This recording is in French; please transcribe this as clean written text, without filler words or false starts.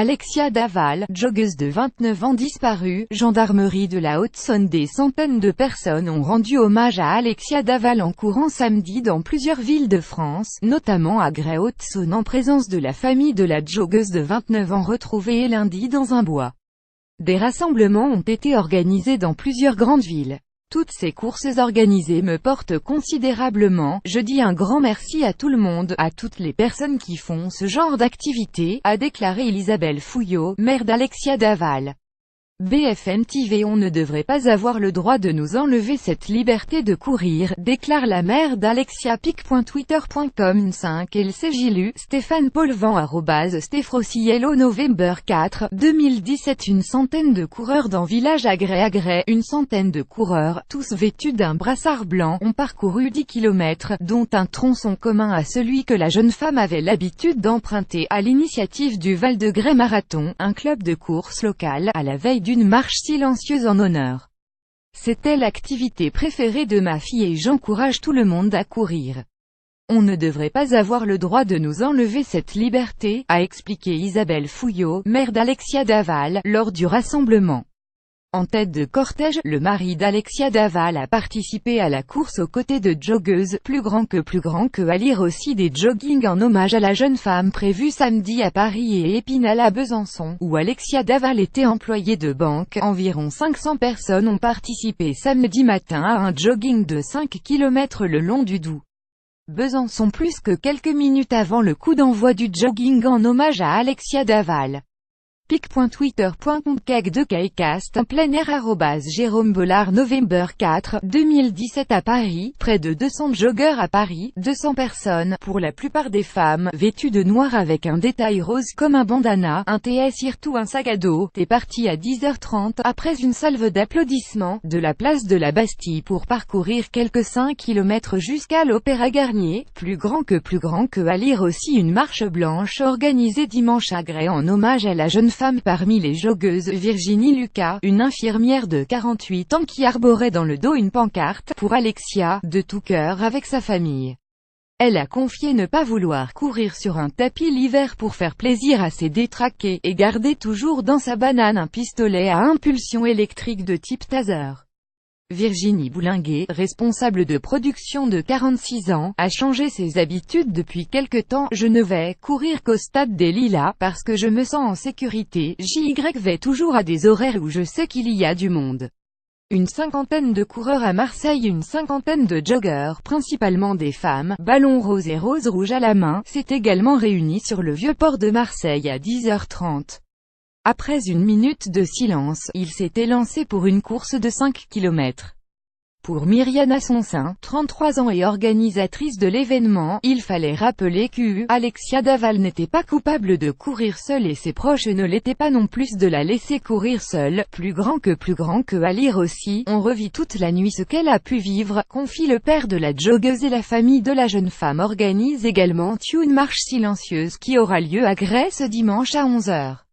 Alexia Daval, joggeuse de 29 ans disparue, gendarmerie de la Haute-Saône. Des centaines de personnes ont rendu hommage à Alexia Daval en courant samedi dans plusieurs villes de France, notamment à Grès-Haute-Saône en présence de la famille de la joggeuse de 29 ans retrouvée lundi dans un bois. Des rassemblements ont été organisés dans plusieurs grandes villes. Toutes ces courses organisées me portent considérablement, je dis un grand merci à tout le monde, à toutes les personnes qui font ce genre d'activité, a déclaré Isabelle Fouillot, mère d'Alexia Daval. BFM TV. On ne devrait pas avoir le droit de nous enlever cette liberté de courir, déclare la mère d'Alexia. pic.twitter.com 5 LCJLU, Stéphane Polvan @Stefrociello November 4, 2017. Une centaine de coureurs d'un village à Grès, une centaine de coureurs, tous vêtus d'un brassard blanc, ont parcouru 10 km, dont un tronçon commun à celui que la jeune femme avait l'habitude d'emprunter, à l'initiative du Val de Grès Marathon, un club de course local, à la veille d'une marche silencieuse en honneur. C'était l'activité préférée de ma fille et j'encourage tout le monde à courir. On ne devrait pas avoir le droit de nous enlever cette liberté, a expliqué Isabelle Fouillot, mère d'Alexia Daval, lors du rassemblement. En tête de cortège, le mari d'Alexia Daval a participé à la course aux côtés de joggeuses, plus grand que, à lire aussi des joggings en hommage à la jeune femme prévus samedi à Paris et Épinal à Besançon, où Alexia Daval était employée de banque. Environ 500 personnes ont participé samedi matin à un jogging de 5 km le long du Doubs. Besançon plus que quelques minutes avant le coup d'envoi du jogging en hommage à Alexia Daval. pic.twitter.com/KEC2KECAST en plein air @Jérôme Bollard November 4, 2017 à Paris, près de 200 joggeurs à Paris, 200 personnes, pour la plupart des femmes, vêtues de noir avec un détail rose comme un bandana, un TS ou un sac à dos, est parti à 10h30, après une salve d'applaudissements, de la place de la Bastille pour parcourir quelques 5 km jusqu'à l'Opéra Garnier, plus grand que, à lire aussi une marche blanche organisée dimanche à Grès en hommage à la jeune femme parmi les joggeuses. Virginie Lucas, une infirmière de 48 ans qui arborait dans le dos une pancarte, pour Alexia, de tout cœur avec sa famille. Elle a confié ne pas vouloir courir sur un tapis l'hiver pour faire plaisir à ses détraqués, et garder toujours dans sa banane un pistolet à impulsion électrique de type taser. Virginie Boulinguet, responsable de production de 46 ans, a changé ses habitudes depuis quelque temps. Je ne vais courir qu'au stade des Lilas, parce que je me sens en sécurité. JY vais toujours à des horaires où je sais qu'il y a du monde. Une cinquantaine de coureurs à Marseille, une cinquantaine de joggeurs, principalement des femmes, ballon rose et rose rouge à la main, s'est également réunis sur le Vieux-Port de Marseille à 10h30. Après une minute de silence, il s'est élancé pour une course de 5 km. Pour Myriana Sonsin, 33 ans et organisatrice de l'événement, il fallait rappeler que Alexia Daval n'était pas coupable de courir seule et ses proches ne l'étaient pas non plus de la laisser courir seule. Plus grand que, à lire aussi, on revit toute la nuit ce qu'elle a pu vivre, confie le père de la joggeuse, et la famille de la jeune femme organise également une marche silencieuse qui aura lieu à Grès ce dimanche à 11h.